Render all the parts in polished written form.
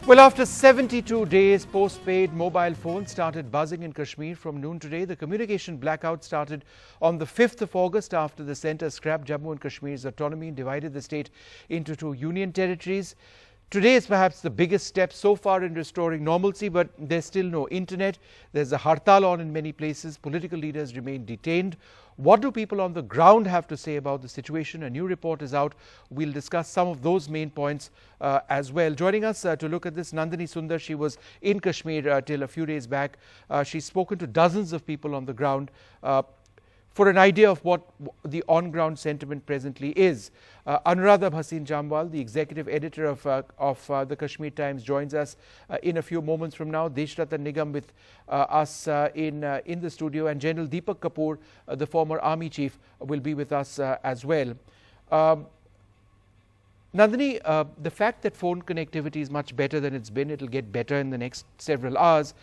Well, after 72 days, postpaid mobile phones started buzzing in Kashmir from noon today. The communication blackout started on the 5th of August after the centre scrapped Jammu and Kashmir's autonomy and divided the state into two union territories. Today is perhaps the biggest step so far in restoring normalcy, but there's still no internet. There's a hartal on in many places. Political leaders remain detained. What do people on the ground have to say about the situation? A new report is out. We'll discuss some of those main points as well. Joining us to look at this, Nandini Sundar. She was in Kashmir till a few days back. She's spoken to dozens of people on the ground for an idea of what the on-ground sentiment presently is. Anuradha Bhasin Jamwal, the executive editor of the Kashmir Times, joins us in a few moments from now. Deshratan Nigam with us in the studio, and General Deepak Kapoor, the former army chief, will be with us as well. Nandini, the fact that phone connectivity is much better than it's been, it'll get better in the next several hours.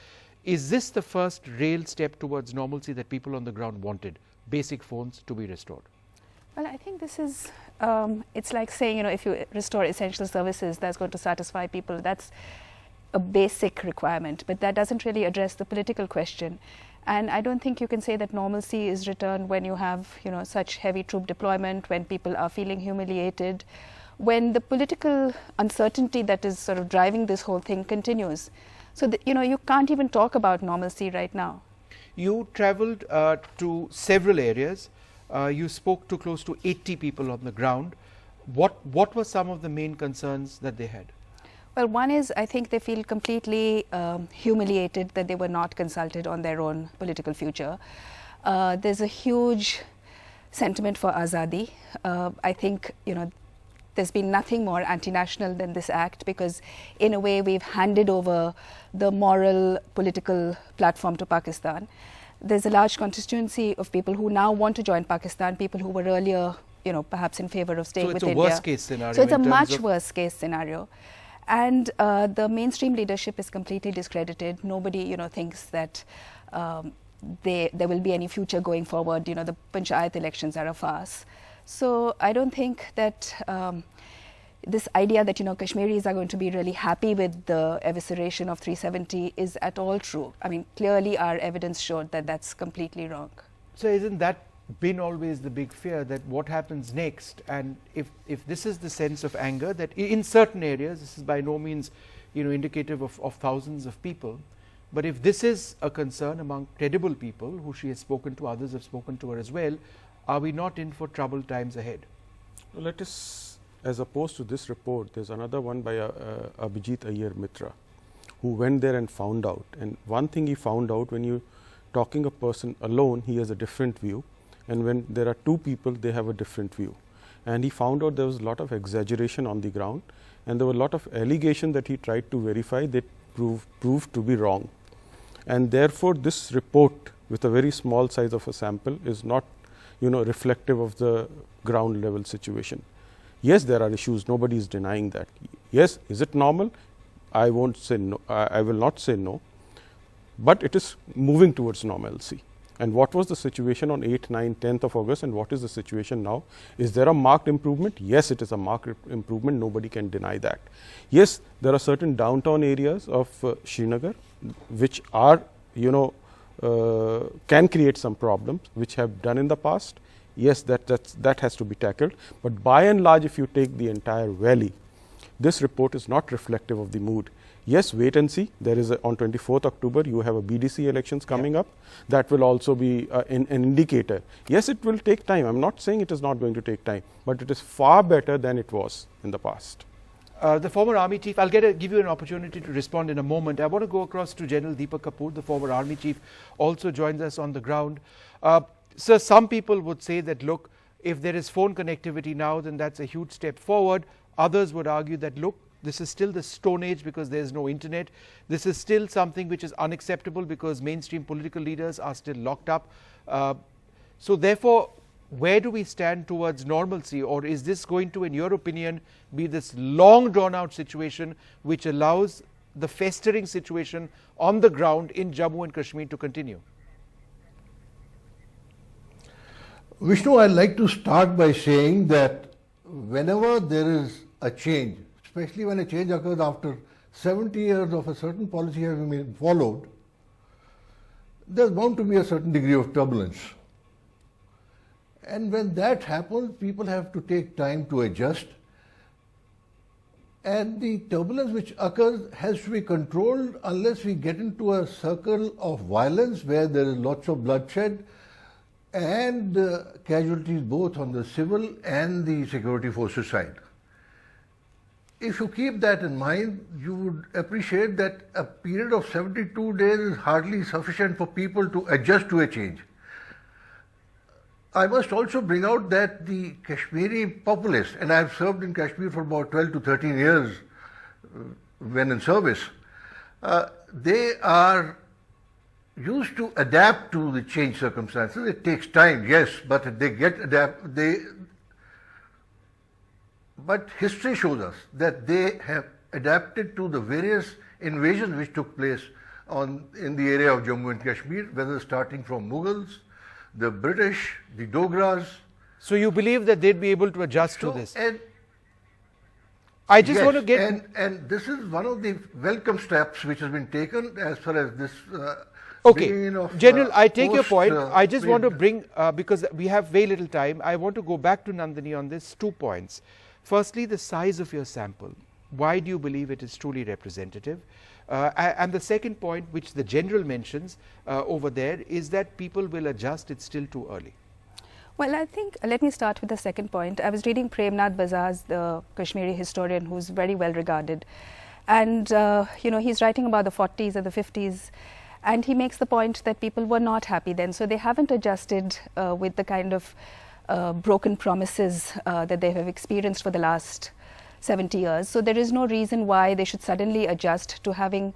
Is this the first real step towards normalcy that people on the ground wanted? Basic phones to be restored? Well, I think this is, it's like saying, if you restore essential services, that's going to satisfy people. That's a basic requirement, but that doesn't really address the political question. And I don't think you can say that normalcy is returned when you have, such heavy troop deployment, when people are feeling humiliated, when the political uncertainty that is sort of driving this whole thing continues. So, you can't even talk about normalcy right now. You travelled to several areas. You spoke to close to 80 people on the ground. What were some of the main concerns that they had? Well, one is I think they feel completely humiliated that they were not consulted on their own political future. There's a huge sentiment for Azadi. I think, there's been nothing more anti-national than this act, because in a way we've handed over the moral political platform to Pakistan. There's a large constituency of people who now want to join Pakistan, people who were earlier, perhaps in favor of staying with India. So it's a worst case scenario. So it's a much worse case scenario. And the mainstream leadership is completely discredited. Nobody, thinks that there will be any future going forward. The Panchayat elections are a farce. So I don't think that this idea that, Kashmiris are going to be really happy with the evisceration of 370 is at all true. I mean, clearly our evidence showed that that's completely wrong. So isn't that been always the big fear, that what happens next? And if this is the sense of anger, that in certain areas, this is by no means, indicative of thousands of people, but if this is a concern among credible people who she has spoken to, others have spoken to her as well, are we not in for troubled times ahead? Well, let us, as opposed to this report, there's another one by Abhijit Iyer Mitra, who went there and found out. And one thing he found out, when you're talking a person alone, he has a different view. And when there are two people, they have a different view. And he found out there was a lot of exaggeration on the ground. And there were a lot of allegations that he tried to verify that proved to be wrong. And therefore, this report, with a very small size of a sample, is not reflective of the ground level situation. Yes, there are issues, nobody is denying that. Yes, is it normal? I won't say no, I will not say no, but it is moving towards normalcy. And what was the situation on 8th, 9th, 10th of August, and what is the situation now? Is there a marked improvement? Yes, it is a marked improvement, nobody can deny that. Yes, there are certain downtown areas of Srinagar which are, can create some problems, which have done in the past. Yes, that has to be tackled. But by and large, if you take the entire valley, this report is not reflective of the mood. Yes, wait and see. There is on 24th October, you have a BDC elections coming up. That will also be an indicator. Yes, it will take time. I'm not saying it is not going to take time, but it is far better than it was in the past. The former army chief, I'll give you an opportunity to respond in a moment. I want to go across to General Deepak Kapoor, the former army chief, also joins us on the ground. So some people would say that, look, if there is phone connectivity now, then that's a huge step forward. Others would argue that, look, this is still the Stone Age because there is no internet. This is still something which is unacceptable because mainstream political leaders are still locked up. So therefore, where do we stand towards normalcy, or is this going to, in your opinion, be this long drawn out situation which allows the festering situation on the ground in Jammu and Kashmir to continue? Vishnu, I'd like to start by saying that whenever there is a change, especially when a change occurs after 70 years of a certain policy having been followed, there's bound to be a certain degree of turbulence. And when that happens, people have to take time to adjust. And the turbulence which occurs has to be controlled unless we get into a circle of violence where there is lots of bloodshed and casualties both on the civil and the security forces side. If you keep that in mind, you would appreciate that a period of 72 days is hardly sufficient for people to adjust to a change. I must also bring out that the Kashmiri populace, and I've served in Kashmir for about 12 to 13 years when in service, they are used to adapt to the changed circumstances. It takes time, yes, but they but history shows us that they have adapted to the various invasions which took place in the area of Jammu and Kashmir, whether starting from Mughals, the British, the Dogras. So you believe that they'd be able to adjust to this? And I just yes, want to get... And this is one of the welcome steps which has been taken as far as this Okay, of, General, I take your post, point. I just want to trade. bring, because we have very little time, I want to go back to Nandini on this 2 points. Firstly, the size of your sample. Why do you believe it is truly representative? And the second point, which the General mentions over there, is that people will adjust, it's still too early. Well, I think, let me start with the second point. I was reading Premnath Bazaz, the Kashmiri historian, who's very well regarded. And, he's writing about the 40s and the 50s. And he makes the point that people were not happy then. So they haven't adjusted with the kind of broken promises that they have experienced for the last 70 years. So there is no reason why they should suddenly adjust to having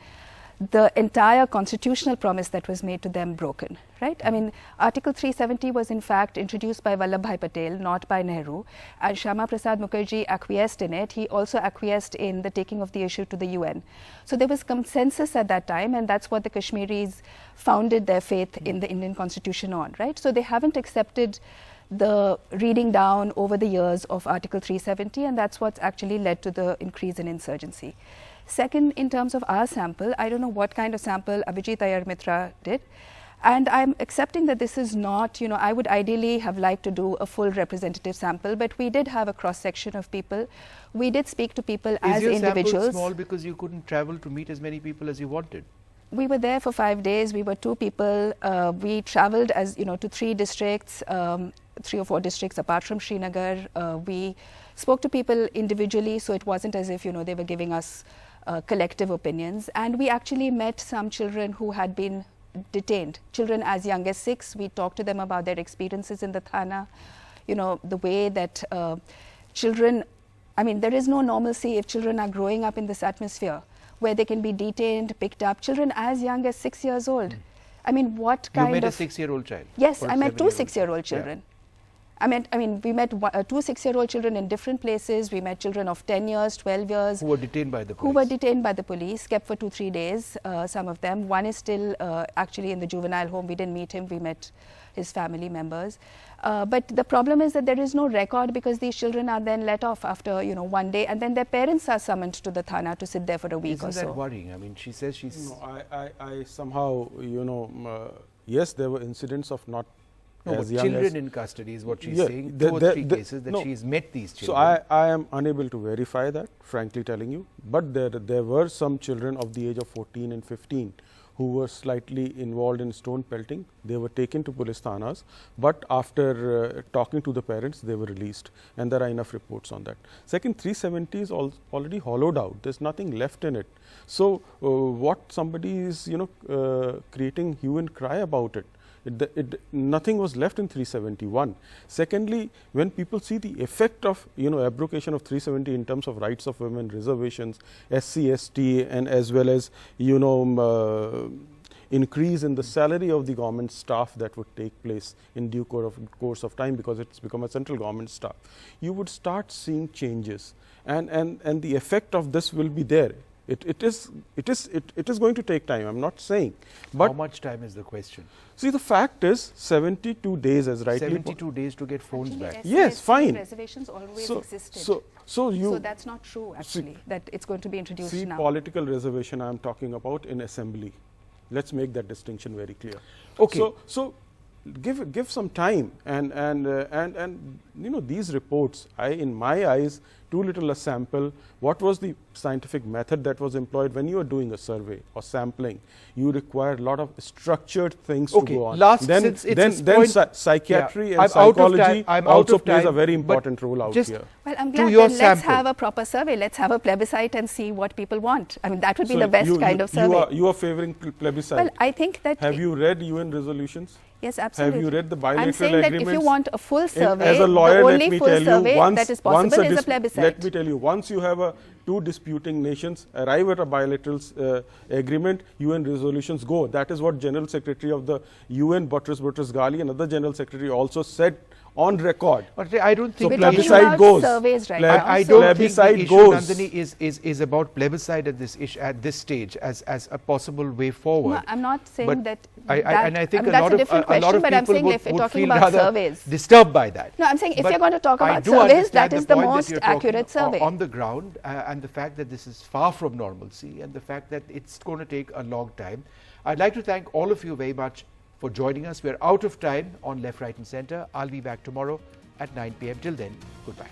the entire constitutional promise that was made to them broken, right? I mean, Article 370 was in fact introduced by Vallabhbhai Patel, not by Nehru, and Shyama Prasad Mukherjee acquiesced in it. He also acquiesced in the taking of the issue to the UN. So there was consensus at that time, and that's what the Kashmiris founded their faith in the Indian Constitution on, right? So they haven't accepted the reading down over the years of Article 370, and that's what's actually led to the increase in insurgency. Second, in terms of our sample, I don't know what kind of sample Abhijit Iyer Mitra did, and I'm accepting that this is not, I would ideally have liked to do a full representative sample, but we did have a cross-section of people. We did speak to people as individuals. Is your sample small because you couldn't travel to meet as many people as you wanted? We were there for 5 days. We were 2 people. We traveled to 3 districts, 3 or 4 districts apart from Srinagar. We spoke to people individually, so it wasn't as if, they were giving us collective opinions. And we actually met some children who had been detained, children as young as 6. We talked to them about their experiences in the Thana, the way that children, there is no normalcy if children are growing up in this atmosphere where they can be detained, picked up, children as young as 6 years old. What kind of... You met a 6-year-old child? Yes, I met 2 6-year-old children. Yeah. We met 2 6-year-old children in different places. We met children of 10 years, 12 years. Who were detained by the police? Who were detained by the police, kept for 2-3 days, some of them. One is still actually in the juvenile home. We didn't meet him. We met his family members. But the problem is that there is no record because these children are then let off after, 1 day. And then their parents are summoned to the Thana to sit there for a week or so. Isn't that worrying? She says she's... No, I somehow, yes, there were incidents of not as young children as in custody is what she's Yeah, saying. 2 or 3 cases that she's met these children. So I am unable to verify that, frankly telling you. But there were some children of the age of 14 and 15 who were slightly involved in stone pelting. They were taken to police thanas, but after talking to the parents, they were released, and there are enough reports on that. Second, 370 is already hollowed out. There's nothing left in it. So what somebody is creating hue and cry about it. Nothing was left in 371. Secondly, when people see the effect of abrogation of 370 in terms of rights of women, reservations, SC, ST, and as well as increase in the salary of the government staff that would take place in due course of time because it's become a central government staff, you would start seeing changes, and the effect of this will be there. It is going to take time. I'm not saying, but How much time is the question? see, the fact is 72 days, as rightly 72 days to get phones Actually, back. Yes, SASC fine. reservations always So, existed. so you So that's not true, actually, that it's going to be introduced see now. political reservation I am talking about in assembly. Let's make that distinction very clear. Okay. So give some time, and you know, these reports, in my eyes, too little a sample. What was the scientific method that was employed when you are doing a survey or sampling? You require a lot of structured things Okay, to go on. last, then since it's this then point- psychiatry Yeah, and I'm out of psychology time- I'm out also of plays a time, very but important role out just here. Well, I'm to glad. your Then let's sample. have a proper survey. Let's have a plebiscite and see what people want. I mean, that would be So the best you, kind you, of survey. You are favoring plebiscite. Well, I think that Have you read UN resolutions? yes, absolutely. Have you read the bilateral I'm saying that if you agreements? want a full survey, As a lawyer, the let only me full tell you, survey once, that is once possible a is a dis- plebiscite. Let me tell you, once you have two disputing nations arrive at a bilateral agreement, UN resolutions go. That is what General Secretary of the UN, Boutros Boutros-Ghali, and other General Secretary also said on record. But I don't think So We're the talking issue- plebiscite about goes. surveys right Pleb- now. I so- don't think the Plebiscite issue, goes. Nandini, is about plebiscite at this issue, at this stage as a possible way forward. No, I'm not saying But that. and I think mean, a that's lot a of different a question, lot of but I'm people saying would, if we're would talking feel about rather surveys. disturbed by that. No, I'm saying if But you're going to talk I about do surveys, understand that is the point most you're talking accurate survey. on the ground, and the fact that this is far from normalcy, and the fact that it's going to take a long time. I'd like to thank all of you very much for joining us. We're out of time on Left, Right, and Centre. I'll be back tomorrow at 9 p.m. Till then, goodbye.